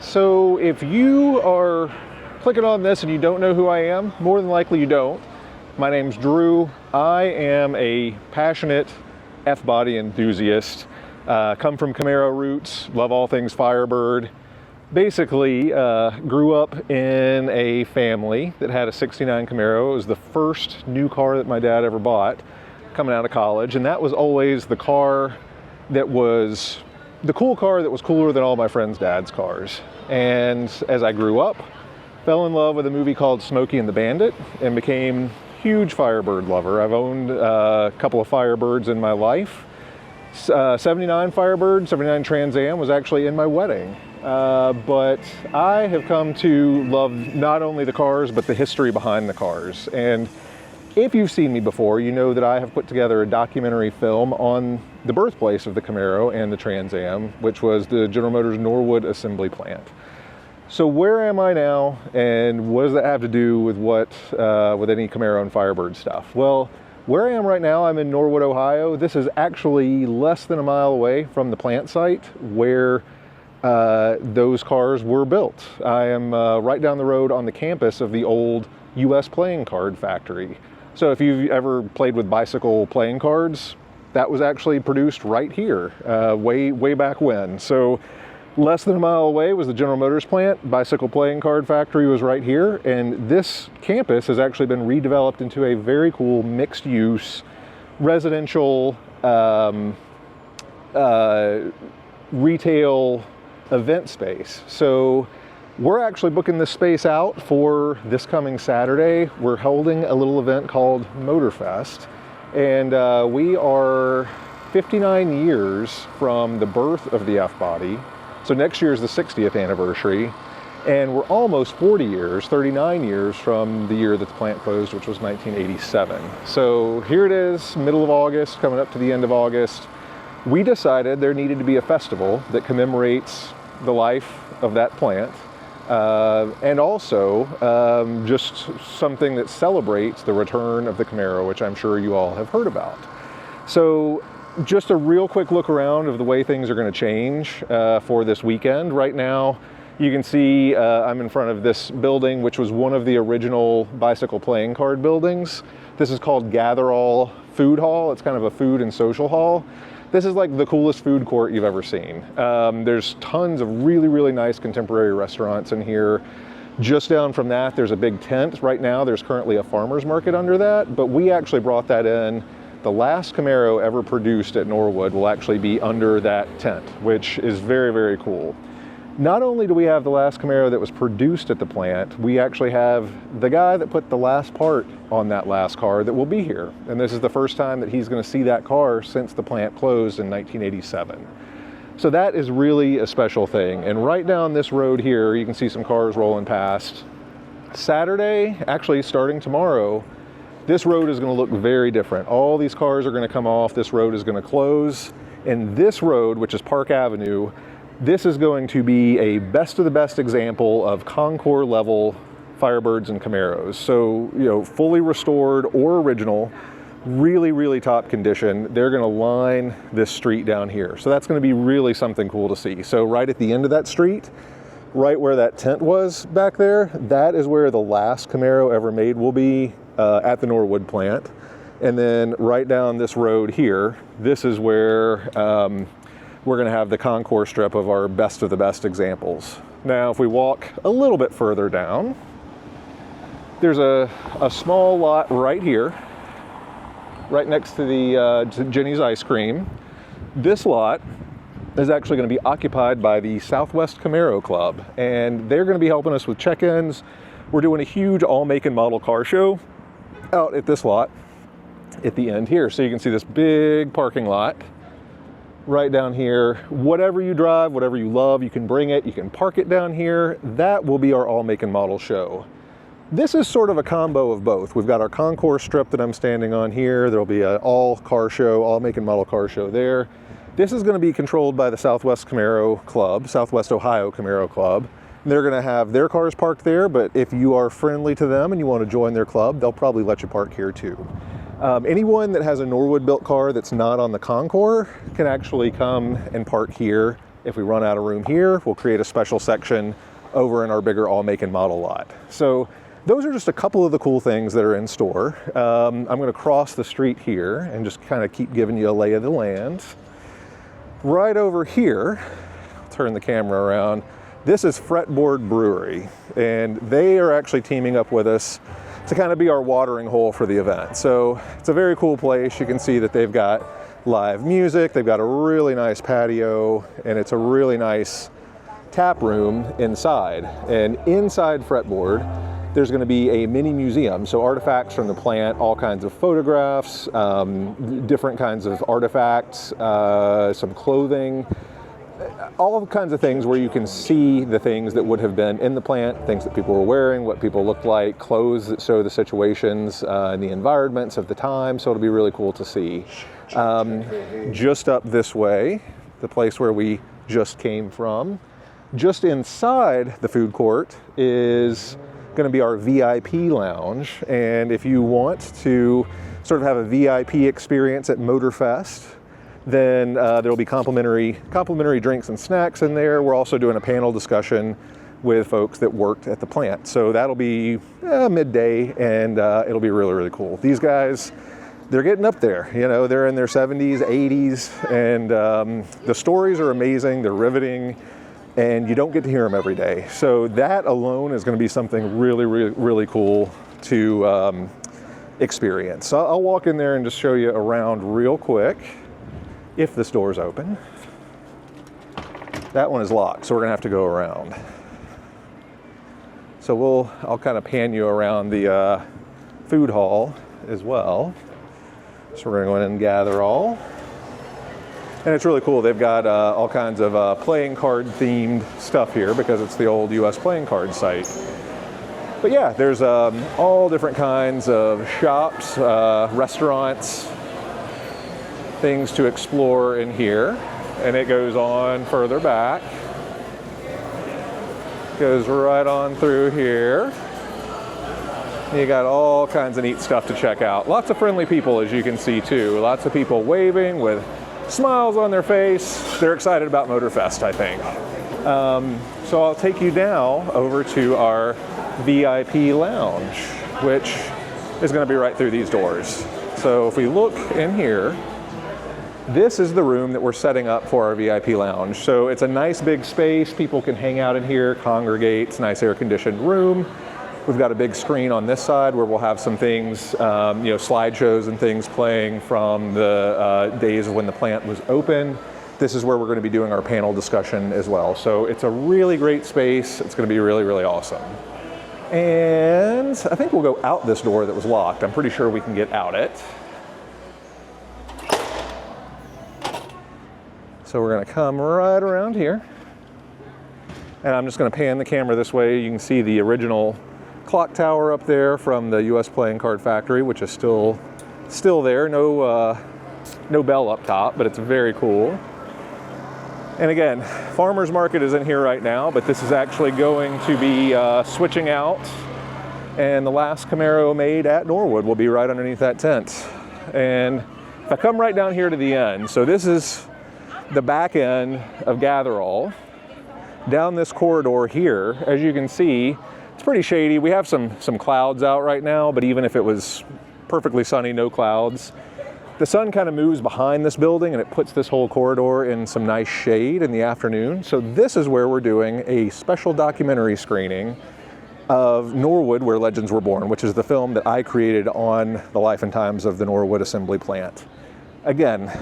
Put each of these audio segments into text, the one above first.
So if you are clicking on this and you don't know who I am, more than likely you don't. My name's Drew. I am a passionate F-body enthusiast. Come from Camaro roots, love all things Firebird. Basically, grew up in a family that had a '69 Camaro. It was the first new car that my dad ever bought coming out of college, and that was always the car that was the cool car that was cooler than all my friends' dad's cars. And as I grew up, fell in love with a movie called Smokey and the Bandit and became a huge Firebird lover. I've owned a couple of Firebirds in my life. 79 Firebird, 79 Trans Am was actually in my wedding. But I have come to love not only the cars, but the history behind the cars. And if you've seen me before, you know that I have put together a documentary film on the birthplace of the Camaro and the Trans Am, which was the General Motors Norwood Assembly plant. So where am I now, and what does that have to do with with any Camaro and Firebird stuff? Well, where I am right now, I'm in Norwood, Ohio. This is actually less than a mile away from the plant site where those cars were built. I am right down the road on the campus of the old US playing card factory. So if you've ever played with bicycle playing cards, that was actually produced right here, way back when. So less than a mile away was the General Motors plant. Bicycle playing card factory was right here. And this campus has actually been redeveloped into a very cool mixed use residential retail event space. So we're actually booking this space out for this coming Saturday. We're holding a little event called MOTORFest, and we are 59 years from the birth of the F-body. So next year is the 60th anniversary, and we're almost 40 years, 39 years from the year that the plant closed, which was 1987. So here it is, middle of August, coming up to the end of August. We decided there needed to be a festival that commemorates the life of that plant. And also just something that celebrates the return of the Camaro, which I'm sure you all have heard about. So just a real quick look around of the way things are going to change for this weekend. Right now, you can see I'm in front of this building, which was one of the original bicycle playing card buildings. This is called Gatherall Food Hall. It's kind of a food and social hall. This is like the coolest food court you've ever seen. There's tons of really nice contemporary restaurants in here. Just down from that, there's a big tent. Right now, there's currently a farmer's market under that, but we actually brought that in. The last Camaro ever produced at Norwood will actually be under that tent, which is very cool. Not only do we have the last Camaro that was produced at the plant, we actually have the guy that put the last part on that last car that will be here. And this is the first time that he's going to see that car since the plant closed in 1987. So that is really a special thing. And right down this road here, you can see some cars rolling past. Saturday, actually starting tomorrow, this road is going to look very different. All these cars are going to come off. This road is going to close. And this road, which is Park Avenue, this is going to be a best of the best example of Concours level Firebirds and Camaros. So, you know, fully restored or original, really top condition. They're going to line this street down here. So that's going to be really something cool to see. So right at the end of that street, right where that tent was back there, that is where the last Camaro ever made will be at the Norwood plant. And then right down this road here, this is where we're going to have the Concours strip of our best of the best examples. Now, if we walk a little bit further down, there's a small lot right here, right next to the to Jenny's Ice Cream. This lot is actually going to be occupied by the Southwest Camaro Club, and they're going to be helping us with check-ins. We're doing a huge all make and model car show out at this lot at the end here. So you can see this big parking lot right down here. Whatever you drive, whatever you love, you can bring it, you can park it down here. That will be our all make and model show. This is sort of a combo of both. We've got our Concours strip that I'm standing on here. There'll be an all car show, all make and model car show there. This is going to be controlled by the Southwest Camaro Club, Southwest Ohio Camaro Club. They're going to have their cars parked there, but if you are friendly to them and you want to join their club, they'll probably let you park here too. Anyone that has a Norwood built car that's not on the Concours can actually come and park here If we run out of room here, we'll create a special section over in our bigger all make and model lot. So those are just a couple of the cool things that are in store. I'm going to cross the street here and just kind of keep giving you a lay of the land. Right over here, turn the camera around, this is Fretboard Brewery, and they are actually teaming up with us to kind of be our watering hole for the event. So it's a very cool place. You can see that they've got live music, they've got a really nice patio, and it's a really nice tap room inside. And inside Fretboard, there's going to be a mini museum, so artifacts from the plant, all kinds of photographs, different kinds of artifacts, some clothing, all kinds of things where you can see the things that would have been in the plant, things that people were wearing, what people looked like, clothes that show the situations and the environments of the time, so it'll be really cool to see. Just up this way, the place where we just came from, just inside the food court is going to be our VIP lounge, and if you want to sort of have a VIP experience at MOTORFest, then there'll be complimentary drinks and snacks in there. We're also doing a panel discussion with folks that worked at the plant, so that'll be midday, and it'll be really, really cool. These guys, they're getting up there, you know, they're in their 70s, 80s, and the stories are amazing, they're riveting, and you don't get to hear them every day. So that alone is going to be something really, really, really cool to experience. So I'll walk in there and just show you around real quick, if this door's open. That one is locked, so we're going to have to go around. So I'll kind of pan you around the food hall as well. So we're going to go in and gather all. And it's really cool. They've got all kinds of playing card themed stuff here because it's the old US playing card site. But yeah, there's all different kinds of shops, restaurants, things to explore in here. And it goes on further back. Goes right on through here. You got all kinds of neat stuff to check out. Lots of friendly people, as you can see too. Lots of people waving with smiles on their face. They're excited about MOTORFest, I think. So I'll take you now over to our VIP lounge, which is going to be right through these doors. So if we look in here, this is the room that we're setting up for our VIP lounge. So it's a nice big space. People can hang out in here, congregate. It's a nice air-conditioned room. We've got a big screen on this side where we'll have some things, slideshows and things playing from the days of when the plant was open. This is where we're going to be doing our panel discussion as well. So it's a really great space. It's going to be really, really awesome. And I think we'll go out this door that was locked. I'm pretty sure we can get out it. So we're going to come right around here. And I'm just going to pan the camera this way. You can see the original clock tower up there from the US Playing Card Factory, which is still there. No bell up top, but it's very cool. And again, Farmers Market is in here right now, but this is actually going to be switching out, and the last Camaro made at Norwood will be right underneath that tent. And if I come right down here to the end, so this is the back end of Gatherall. Down this corridor here, as you can see, it's pretty shady. We have some clouds out right now, but even if it was perfectly sunny, no clouds, the sun kind of moves behind this building and it puts this whole corridor in some nice shade in the afternoon. So this is where we're doing a special documentary screening of Norwood, Where Legends Were Born, which is the film that I created on the life and times of the Norwood Assembly plant. Again,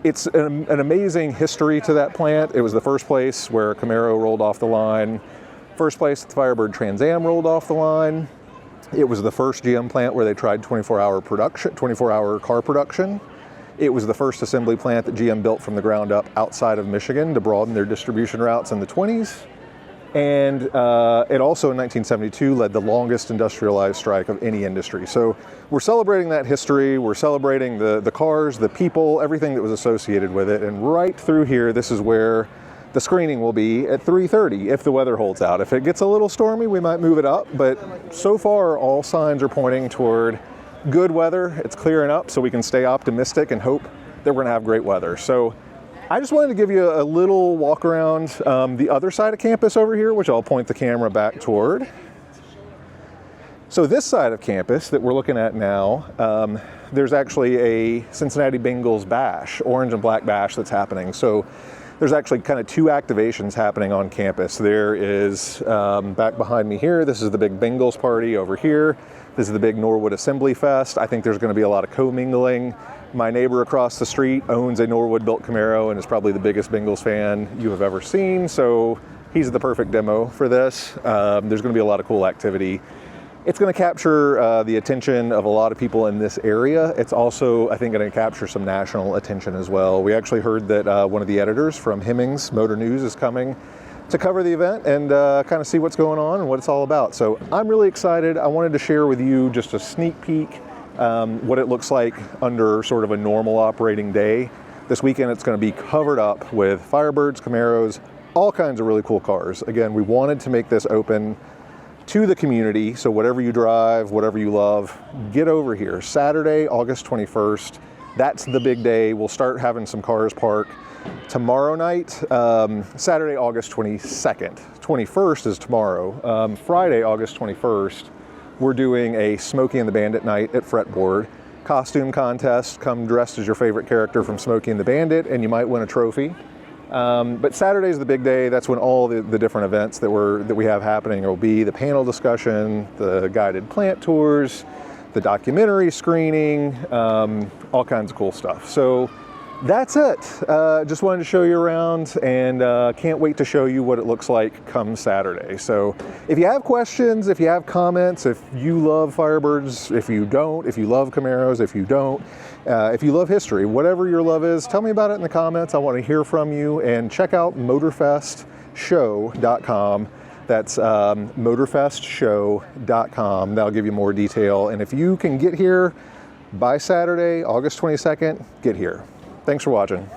it's an amazing history to that plant. It was the first place where Camaro rolled off the line. First place the Firebird Trans Am rolled off the line. It was the first GM plant where they tried 24-hour car production. It was the first assembly plant that GM built from the ground up outside of Michigan to broaden their distribution routes in the 20s. And it also in 1972 led the longest industrialized strike of any industry. So we're celebrating that history, we're celebrating the cars, the people, everything that was associated with it. And right through here, this is where the screening will be at 3:30 if the weather holds out. If it gets a little stormy, we might move it up, but so far all signs are pointing toward good weather. It's clearing up, so we can stay optimistic and hope that we're gonna have great weather. So I just wanted to give you a little walk around the other side of campus over here, which I'll point the camera back toward. So this side of campus that we're looking at now, there's actually a Cincinnati Bengals bash, orange and black bash that's happening. So there's actually kind of two activations happening on campus. There is, back behind me here, this is the big Bengals party over here. This is the big Norwood Assembly Fest. I think there's going to be a lot of commingling. My neighbor across the street owns a Norwood built Camaro and is probably the biggest Bengals fan you have ever seen. So he's the perfect demo for this. There's going to be a lot of cool activity. It's going to capture the attention of a lot of people in this area. It's also, I think, going to capture some national attention as well. We actually heard that one of the editors from Hemmings Motor News is coming to cover the event and kind of see what's going on and what it's all about. So I'm really excited. I wanted to share with you just a sneak peek what it looks like under sort of a normal operating day. This weekend it's going to be covered up with Firebirds, Camaros, all kinds of really cool cars. Again, we wanted to make this open to the community, so whatever you drive, whatever you love, get over here. Saturday, August 21st, that's the big day. We'll start having some cars parked tomorrow night, Saturday, August 22nd. 21st is tomorrow. Friday, August 21st, we're doing a Smokey and the Bandit night at Fretboard. Costume contest, come dressed as your favorite character from Smokey and the Bandit, and you might win a trophy. But Saturday's the big day. That's when all the different events that we have happening will be: the panel discussion, the guided plant tours, the documentary screening, all kinds of cool stuff. So that's it. Just wanted to show you around, and can't wait to show you what it looks like come Saturday. So if you have questions, if you have comments, if you love Firebirds, if you don't, if you love Camaros, if you don't, if you love history, whatever your love is, tell me about it in the comments. I want to hear from you. And check out MOTORFestShow.com. That's MOTORFestShow.com. That'll give you more detail. And if you can get here by Saturday, August 22nd, get here. Thanks for watching.